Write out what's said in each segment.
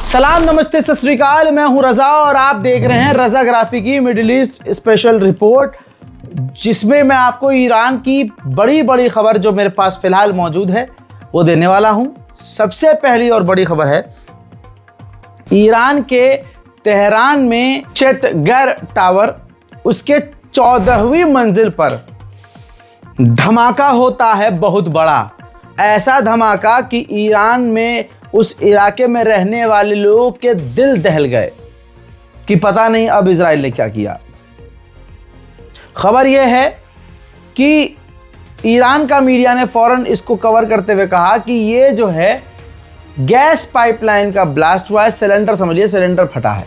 सलाम, नमस्ते, सत श्री अकाल। मैं हूं रजा और आप देख रहे हैं रजा ग्राफी की मिडिल ईस्ट स्पेशल रिपोर्ट, जिसमें मैं आपको ईरान की बड़ी खबर जो मेरे पास फिलहाल मौजूद है वो देने वाला हूं। सबसे पहली और बड़ी खबर है ईरान के तेहरान में चेतगर टावर, उसके 14वीं मंजिल पर धमाका होता है बहुत बड़ा। ऐसा धमाका कि ईरान में उस इलाके में रहने वाले लोगों के दिल दहल गए कि पता नहीं अब इजराइल ने क्या किया। खबर यह है कि ईरान का मीडिया ने फौरन इसको कवर करते हुए कहा कि ये जो है गैस पाइपलाइन का ब्लास्ट हुआ है, सिलेंडर समझिए, सिलेंडर फटा है।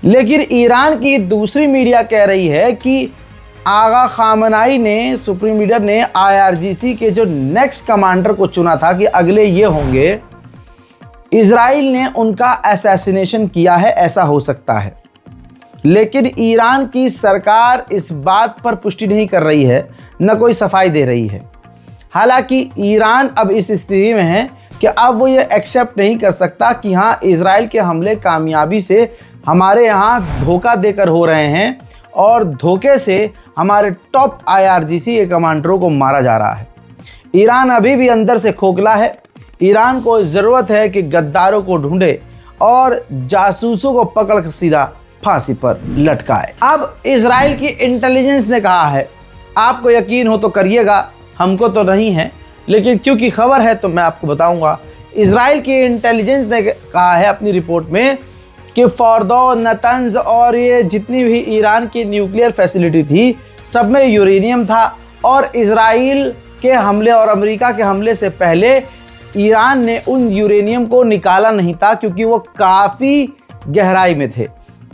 लेकिन ईरान की दूसरी मीडिया कह रही है कि आगा खामनाई ने, सुप्रीम लीडर ने IRGC के जो नेक्स्ट कमांडर को चुना था कि अगले ये होंगे, इजराइल ने उनका असैसिनेशन किया है, ऐसा हो सकता है। लेकिन ईरान की सरकार इस बात पर पुष्टि नहीं कर रही है, न कोई सफाई दे रही है। हालांकि ईरान अब इस स्थिति में है कि अब वो ये एक्सेप्ट नहीं कर सकता कि हाँ, इजराइल के हमले कामयाबी से हमारे यहाँ धोखा देकर हो रहे हैं और धोखे से हमारे टॉप IRGC के कमांडरों को मारा जा रहा है। ईरान अभी भी अंदर से खोखला है। ईरान को ज़रूरत है कि गद्दारों को ढूंढे और जासूसों को पकड़ कर सीधा फांसी पर लटकाए। अब इजराइल की इंटेलिजेंस ने कहा है, आपको यकीन हो तो करिएगा, हमको तो नहीं है, लेकिन क्योंकि खबर है तो मैं आपको बताऊंगा। इजराइल की इंटेलिजेंस ने कहा है अपनी रिपोर्ट में कि फॉर्दो, नतंज और ये जितनी भी ईरान की न्यूक्लियर फैसिलिटी थी, सब में यूरेनियम था और इजराइल के हमले और अमेरिका के हमले से पहले ईरान ने उन यूरेनियम को निकाला नहीं था, क्योंकि वो काफ़ी गहराई में थे,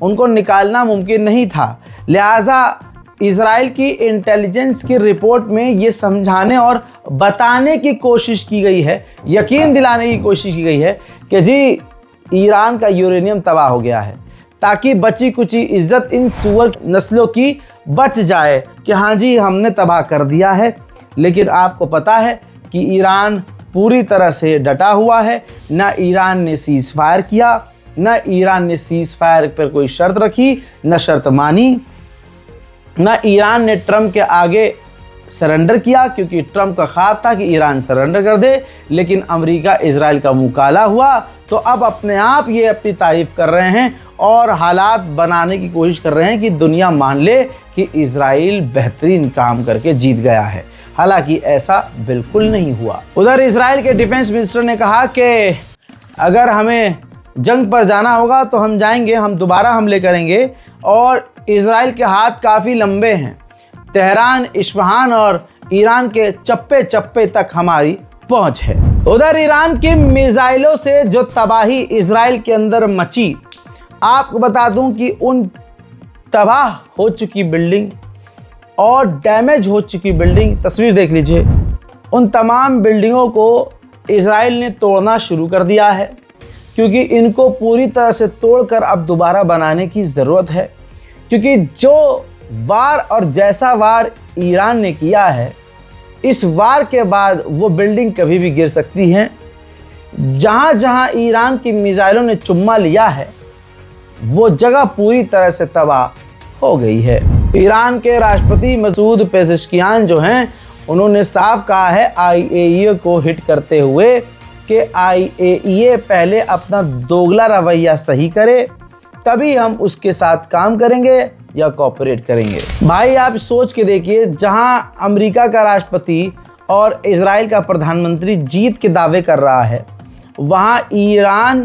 उनको निकालना मुमकिन नहीं था। लिहाजा इजराइल की इंटेलिजेंस की रिपोर्ट में ये समझाने और बताने की कोशिश की गई है, यकीन दिलाने की कोशिश की गई है कि जी ईरान का यूरेनियम तबाह हो गया है, ताकि बची कुची इज्जत इन सुअर नस्लों की बच जाए कि हाँ जी, हमने तबाह कर दिया है। लेकिन आपको पता है कि ईरान पूरी तरह से डटा हुआ है। ना ईरान ने सीज़ फायर किया, ना ईरान ने सीज़ फायर पर कोई शर्त रखी, ना शर्त मानी, ना ईरान ने ट्रंप के आगे सरेंडर किया, क्योंकि ट्रंप का ख्वाब था कि ईरान सरेंडर कर दे। लेकिन अमेरिका इजराइल का मुँह काला हुआ, तो अब अपने आप ये अपनी तारीफ कर रहे हैं और हालात बनाने की कोशिश कर रहे हैं कि दुनिया मान ले कि इजराइल बेहतरीन काम करके जीत गया है। हालांकि ऐसा बिल्कुल नहीं हुआ। उधर इजराइल के डिफेंस मिनिस्टर ने कहा कि अगर हमें जंग पर जाना होगा तो हम जाएंगे, हम दोबारा हमले करेंगे और इजराइल के हाथ काफ़ी लंबे हैं। तेहरान, इस्फहान और ईरान के चप्पे चप्पे तक हमारी पहुंच है। उधर ईरान की मिसाइलों से जो तबाही इजराइल के अंदर मची, आपको बता दूं कि उन तबाह हो चुकी बिल्डिंग और डैमेज हो चुकी बिल्डिंग, तस्वीर देख लीजिए, उन तमाम बिल्डिंगों को इजराइल ने तोड़ना शुरू कर दिया है, क्योंकि इनको पूरी तरह से तोड़कर अब दोबारा बनाने की ज़रूरत है। क्योंकि जो वार और जैसा वार ईरान ने किया है, इस वार के बाद वो बिल्डिंग कभी भी गिर सकती हैं। जहाँ जहाँ ईरान की मिसाइलों ने चुम्मा लिया है, वो जगह पूरी तरह से तबाह हो गई है। ईरान के राष्ट्रपति मसूद पेज़ेश्कियान जो हैं, उन्होंने साफ कहा है IAEA को हिट करते हुए कि IAEA पहले अपना दोगला रवैया सही करे, तभी हम उसके साथ काम करेंगे या कोऑपरेट करेंगे। भाई आप सोच के देखिए, जहां अमेरिका का राष्ट्रपति और इजराइल का प्रधानमंत्री जीत के दावे कर रहा है, वहां ईरान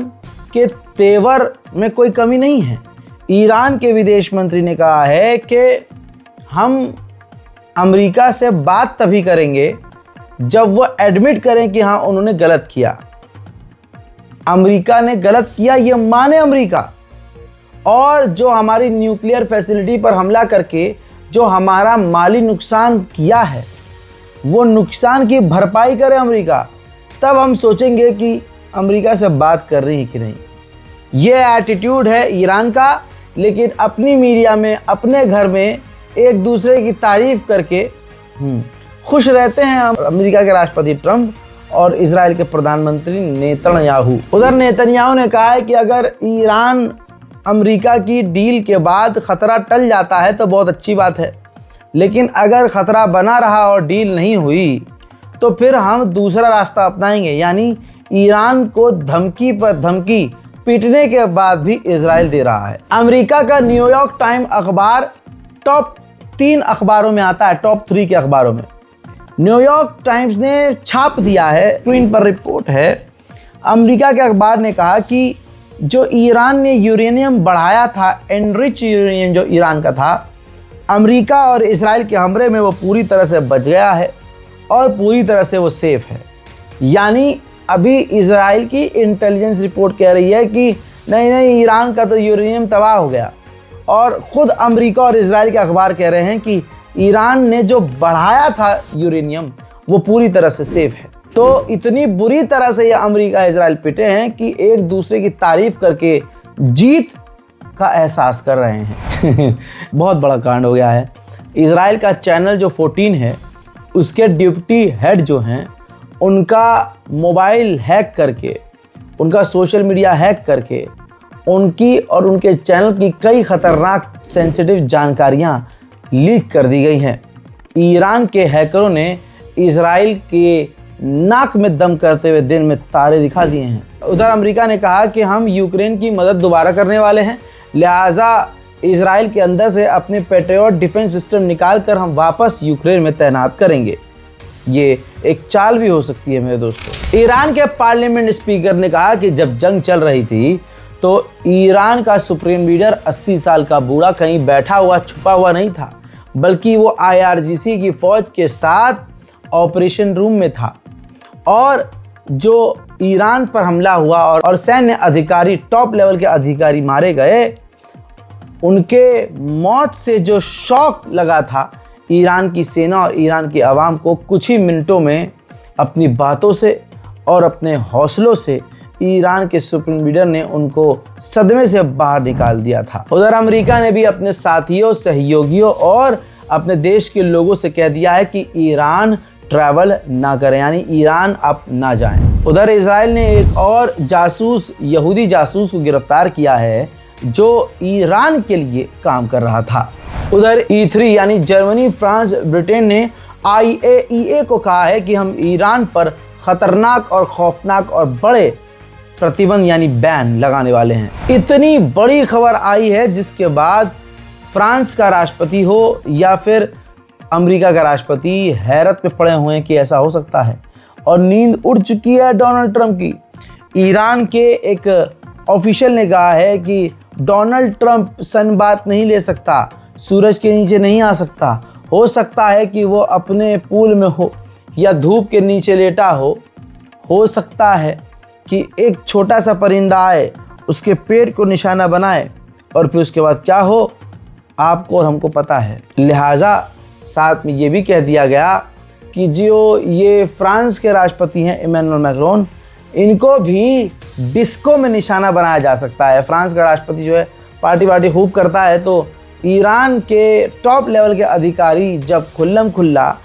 के तेवर में कोई कमी नहीं है। ईरान के विदेश मंत्री ने कहा है कि हम अमेरिका से बात तभी करेंगे जब वो एडमिट करें कि हाँ, उन्होंने गलत किया। अमेरिका ने गलत किया ये माने अमेरिका, और जो हमारी न्यूक्लियर फैसिलिटी पर हमला करके जो हमारा माली नुकसान किया है, वो नुकसान की भरपाई करे अमेरिका, तब हम सोचेंगे कि अमेरिका से बात कर रही है कि नहीं। ये एटीट्यूड है ईरान का। लेकिन अपनी मीडिया में, अपने घर में एक दूसरे की तारीफ करके खुश रहते हैं अमेरिका के राष्ट्रपति ट्रंप और इजराइल के प्रधानमंत्री नेतन्याहू। उधर नेतन्याहू ने कहा है कि अगर ईरान अमेरिका की डील के बाद खतरा टल जाता है तो बहुत अच्छी बात है, लेकिन अगर खतरा बना रहा और डील नहीं हुई तो फिर हम दूसरा रास्ता अपनाएंगे। यानी ईरान को धमकी पर धमकी पीटने के बाद भी इजराइल दे रहा है। अमेरिका का न्यूयॉर्क टाइम अखबार टॉप 3 अखबारों में आता है, टॉप 3 के अखबारों में। न्यूयॉर्क टाइम्स ने छाप दिया है, स्क्रीन पर रिपोर्ट है। अमेरिका के अखबार ने कहा कि जो ईरान ने यूरेनियम बढ़ाया था, एनरिच यूरेनियम जो ईरान का था, अमेरिका और इजराइल के हमले में वो पूरी तरह से बच गया है और पूरी तरह से वो सेफ है। यानी अभी इजराइल की इंटेलिजेंस रिपोर्ट कह रही है कि नहीं ईरान का तो यूरेनियम तबाह हो गया, और ख़ुद अमेरिका और इजराइल के अखबार कह रहे हैं कि ईरान ने जो बढ़ाया था यूरेनियम वो पूरी तरह से सेफ है। तो इतनी बुरी तरह से ये अमेरिका इजराइल पिटे हैं कि एक दूसरे की तारीफ करके जीत का एहसास कर रहे हैं। बहुत बड़ा कांड हो गया है। इजराइल का चैनल जो 14 है, उसके डिप्टी हेड जो हैं, उनका मोबाइल हैक करके, उनका सोशल मीडिया हैक करके उनकी और उनके चैनल की कई ख़तरनाक सेंसिटिव जानकारियां लीक कर दी गई हैं। ईरान के हैकरों ने इजराइल के नाक में दम करते हुए दिन में तारे दिखा दिए हैं। उधर अमेरिका ने कहा कि हम यूक्रेन की मदद दोबारा करने वाले हैं, लिहाजा इजराइल के अंदर से अपने पैट्रियट डिफेंस सिस्टम निकाल कर हम वापस यूक्रेन में तैनात करेंगे। ये एक चाल भी हो सकती है मेरे दोस्तों। ईरान के पार्लियामेंट स्पीकर ने कहा कि जब जंग चल रही थी तो ईरान का सुप्रीम लीडर 80 साल का बूढ़ा कहीं बैठा हुआ छुपा हुआ नहीं था, बल्कि वो IRGC की फौज के साथ ऑपरेशन रूम में था। और जो ईरान पर हमला हुआ और सैन्य अधिकारी, टॉप लेवल के अधिकारी मारे गए, उनके मौत से जो शॉक लगा था ईरान की सेना और ईरान की आवाम को, कुछ ही मिनटों में अपनी बातों से और अपने हौसलों से ईरान के सुप्रीम लीडर ने उनको सदमे से बाहर निकाल दिया था। उधर अमेरिका ने भी अपने साथियों, सहयोगियों और अपने देश के लोगों से कह दिया है कि ईरान ट्रैवल ना करें, यानी ईरान अब ना जाएं। उधर इजराइल ने एक और जासूस, यहूदी जासूस को गिरफ्तार किया है जो ईरान के लिए काम कर रहा था। उधर E3 यानी जर्मनी, फ्रांस, ब्रिटेन ने IAEA को कहा है कि हम ईरान पर खतरनाक और खौफनाक और बड़े प्रतिबंध यानी बैन लगाने वाले हैं। इतनी बड़ी खबर आई है जिसके बाद फ्रांस का राष्ट्रपति हो या फिर अमेरिका का राष्ट्रपति हैरत में पड़े हुए हैं कि ऐसा हो सकता है, और नींद उड़ चुकी है डोनाल्ड ट्रंप की। ईरान के एक ऑफिशियल ने कहा है कि डोनाल्ड ट्रंप सन बात नहीं ले सकता, सूरज के नीचे नहीं आ सकता। हो सकता है कि वो अपने पूल में हो या धूप के नीचे लेटा हो सकता है कि एक छोटा सा परिंदा आए, उसके पेट को निशाना बनाए और फिर उसके बाद क्या हो आपको और हमको पता है। लिहाजा साथ में ये भी कह दिया गया कि जो ये फ्रांस के राष्ट्रपति हैं इमैनुअल मैक्रोन, इनको भी डिस्को में निशाना बनाया जा सकता है। फ्रांस का राष्ट्रपति जो है पार्टी खूब करता है, तो ईरान के टॉप लेवल के अधिकारी जब खुल्लम खुल्ला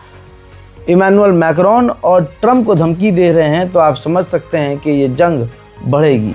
इमैनुअल मैक्रोन और ट्रंप को धमकी दे रहे हैं तो आप समझ सकते हैं कि ये जंग बढ़ेगी।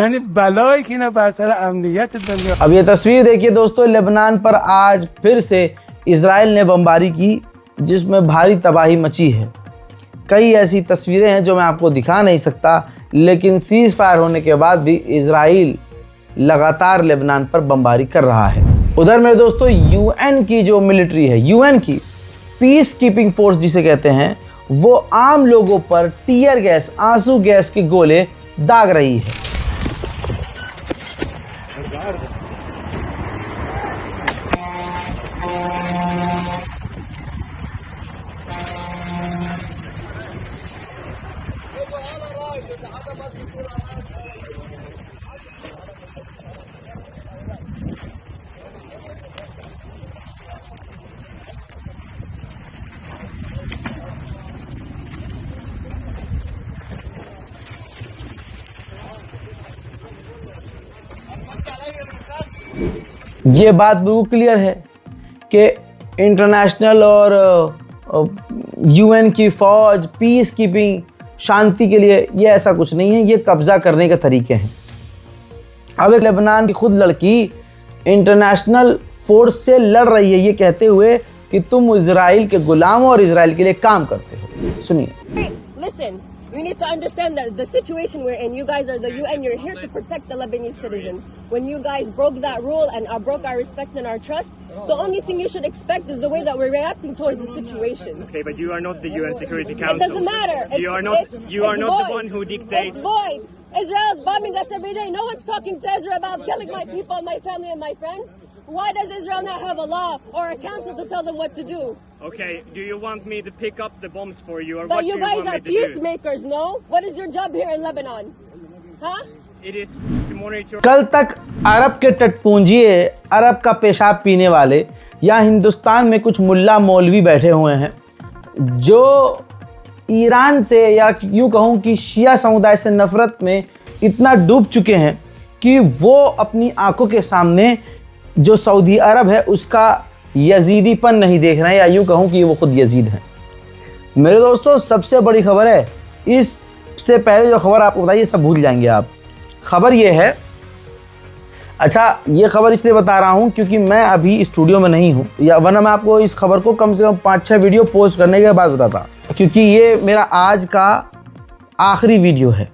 यानी बलाई की ना बरतर अमनियत दुनिया। अब ये तस्वीर देखिए दोस्तों, लेबनान पर आज फिर से इजराइल ने बमबारी की जिसमें भारी तबाही मची है। कई ऐसी तस्वीरें हैं जो मैं आपको दिखा नहीं सकता, लेकिन सीज फायर होने के बाद भी इजराइल लगातार लेबनान पर बमबारी कर रहा है। उधर मेरे दोस्तों UN की जो मिलिट्री है, UN की पीस कीपिंग फोर्स जिसे कहते हैं, वो आम लोगों पर टीयर गैस, आंसू गैस के गोले दाग रही है। ये बात बिल्कुल क्लियर है कि इंटरनेशनल और यूएन की फ़ौज, पीस कीपिंग, शांति के लिए ये ऐसा कुछ नहीं है, ये कब्ज़ा करने के तरीके हैं। अब एक लेबनान की खुद लड़की इंटरनेशनल फोर्स से लड़ रही है ये कहते हुए कि तुम इजराइल के गुलाम हो और इजराइल के लिए काम करते हो। सुनिए। Hey, listen, you need to understand that the situation we're in, you guys are the UN, you're here to protect the Lebanese citizens. When you guys broke that rule and broke our respect and our trust, the only thing you should expect is the way that we're reacting towards the situation. Okay, but you are not the UN Security Council. It doesn't matter. You are not. You are not the one who dictates. It's void. Israel's bombing us every day. No one's talking to Israel about killing my people, my family, and my friends. Why does Israel not have a law or a council to tell them what to do? Okay, do you want me to pick up the bombs for you, or But what do you you guys want are me to do? peacemakers, no? What is your job here in Lebanon? Huh? It is to monitor. कल तक अरब के टटपूंजिए, अरब का पेशाब पीने वाले या हिंदुस्तान में कुछ मुल्ला मौलवी बैठे हुए हैं जो ईरान से या यूँ कहूँ कि शिया समुदाय से नफ़रत में इतना डूब चुके हैं कि वो अपनी आंखों के सामने जो सऊदी अरब है उसका यजीदीपन नहीं देख रहे हैं, या यूँ कहूँ कि वो खुद यजीद हैं। मेरे दोस्तों, सबसे बड़ी खबर है, इससे पहले जो खबर आपको बताइए सब भूल जाएंगे आप। खबर ये है, अच्छा ये खबर इसलिए बता रहा हूँ क्योंकि मैं अभी स्टूडियो में नहीं हूँ, या वरना मैं आपको इस खबर को कम से कम 5-6 वीडियो पोस्ट करने के बाद बताता, क्योंकि ये मेरा आज का आखिरी वीडियो है।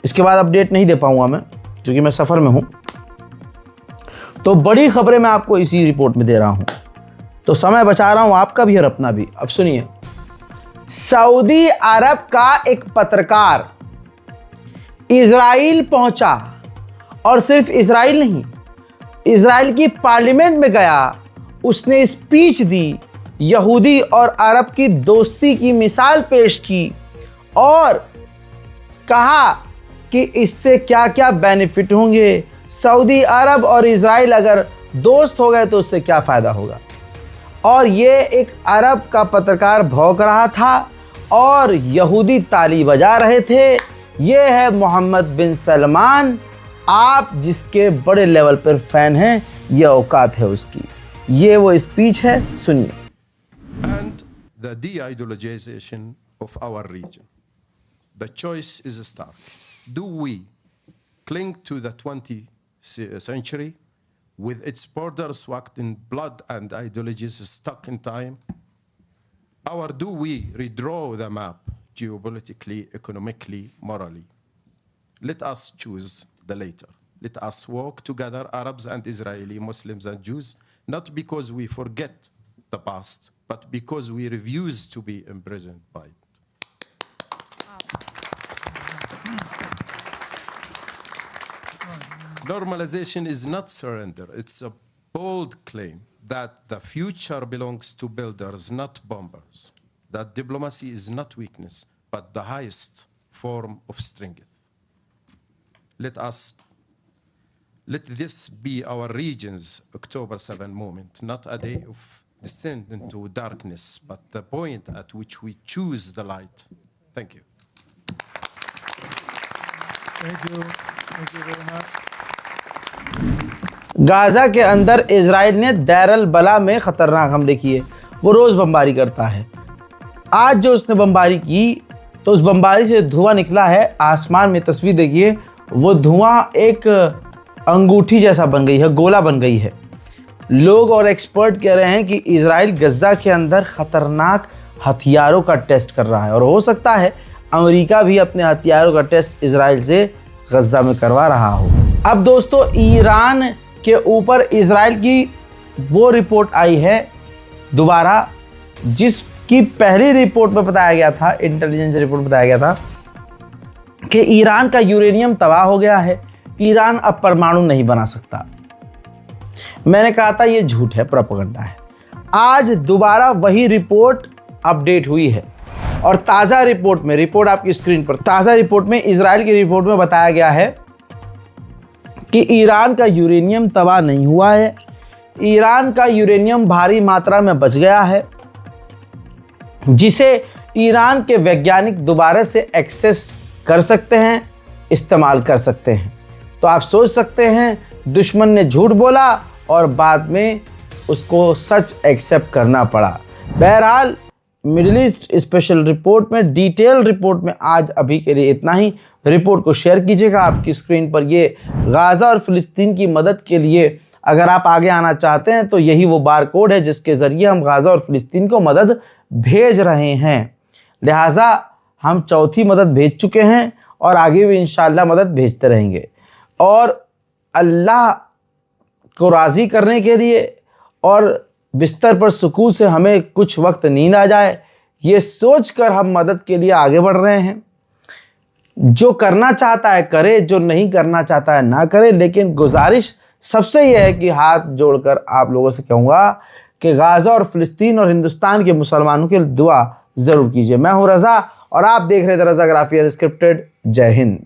इसके बाद अपडेट नहीं दे पाऊँगा मैं क्योंकि मैं सफ़र में हूँ। तो बड़ी खबरें मैं आपको इसी रिपोर्ट में दे रहा हूँ, तो समय बचा रहा हूँ आपका भी और अपना भी। अब सुनिए, सऊदी अरब का एक पत्रकार इजराइल पहुंचा और सिर्फ इजराइल नहीं, इजराइल की पार्लियामेंट में गया, उसने स्पीच दी, यहूदी और अरब की दोस्ती की मिसाल पेश की और कहा कि इससे क्या क्या बेनिफिट होंगे, सऊदी अरब और इजराइल अगर दोस्त हो गए तो उससे क्या फ़ायदा होगा। और ये एक अरब का पत्रकार भौंक रहा था और यहूदी ताली बजा रहे थे। ये है मोहम्मद बिन सलमान, आप जिसके बड़े लेवल पर फ़ैन हैं, ये औकात है उसकी। ये वो स्पीच है, सुनिए। And the de-ideologization of our region. The choice is stark. Do we cling to the 20th century with its borders swacked in blood and ideologies stuck in time? Or do we redraw the map geopolitically, economically, morally? Let us choose the later. Let us walk together, Arabs and Israeli, Muslims and Jews, not because we forget the past, but because we refuse to be imprisoned by it. Normalization is not surrender. It's a bold claim that the future belongs to builders, not bombers. That diplomacy is not weakness, but the highest form of strength. Let this be our region's October 7 moment, not a day of descent into darkness, but the point at which we choose the light. Thank you. Thank you. Thank you very much. Gaza के अंदर Israel ने दैरल बला में ख़तरनाक हमले किए। वो रोज़ बमबारी करता है। आज जो उसने बमबारी की तो उस बमबारी से धुआं निकला है। आसमान में तस्वीर देखिए, वो धुआं एक अंगूठी जैसा बन गई है, गोला बन गई है। लोग और एक्सपर्ट कह रहे हैं कि इजराइल गज़ा के अंदर ख़तरनाक हथियारों का टेस्ट कर रहा है और हो सकता है अमेरिका भी अपने हथियारों का टेस्ट इजराइल से गज़ा में करवा रहा हो। अब दोस्तों, ईरान के ऊपर इजराइल की वो रिपोर्ट आई है दोबारा, जिसकी पहली रिपोर्ट में बताया गया था, इंटेलिजेंस रिपोर्ट बताया गया था कि ईरान का यूरेनियम तबाह हो गया है, ईरान अब परमाणु नहीं बना सकता। मैंने कहा था ये झूठ है, प्रोपेगेंडा है। आज दोबारा वही रिपोर्ट अपडेट हुई है और ताज़ा रिपोर्ट में, रिपोर्ट आपकी स्क्रीन पर, ताज़ा रिपोर्ट में, इजराइल की रिपोर्ट में बताया गया है कि ईरान का यूरेनियम तबाह नहीं हुआ है, ईरान का यूरेनियम भारी मात्रा में बच गया है, जिसे ईरान के वैज्ञानिक दोबारा से एक्सेस कर सकते हैं, इस्तेमाल कर सकते हैं। तो आप सोच सकते हैं दुश्मन ने झूठ बोला और बाद में उसको सच एक्सेप्ट करना पड़ा। बहरहाल मिडिल ईस्ट स्पेशल रिपोर्ट में, डिटेल रिपोर्ट में आज अभी के लिए इतना ही। रिपोर्ट को शेयर कीजिएगा। आपकी स्क्रीन पर ये गाज़ा और फ़िलिस्तीन की मदद के लिए अगर आप आगे आना चाहते हैं तो यही वो बार कोड है जिसके ज़रिए हम गाज़ा और फ़िलिस्तीन को मदद भेज रहे हैं। लिहाजा हम चौथी मदद भेज चुके हैं और आगे भी इंशाअल्लाह मदद भेजते रहेंगे। और अल्लाह को राज़ी करने के लिए और बिस्तर पर सुकून से हमें कुछ वक्त नींद आ जाए, ये सोचकर हम मदद के लिए आगे बढ़ रहे हैं। जो करना चाहता है करे, जो नहीं करना चाहता है ना करे, लेकिन गुजारिश सबसे यह है कि हाथ जोड़कर आप लोगों से कहूँगा कि गाज़ा और फ़िलिस्तीन और हिंदुस्तान के मुसलमानों के लिए दुआ ज़रूर कीजिए। मैं हूँ रज़ा और आप देख रहे थे रज़ा ग्राफी अनस्क्रिप्टेड। जय हिंद।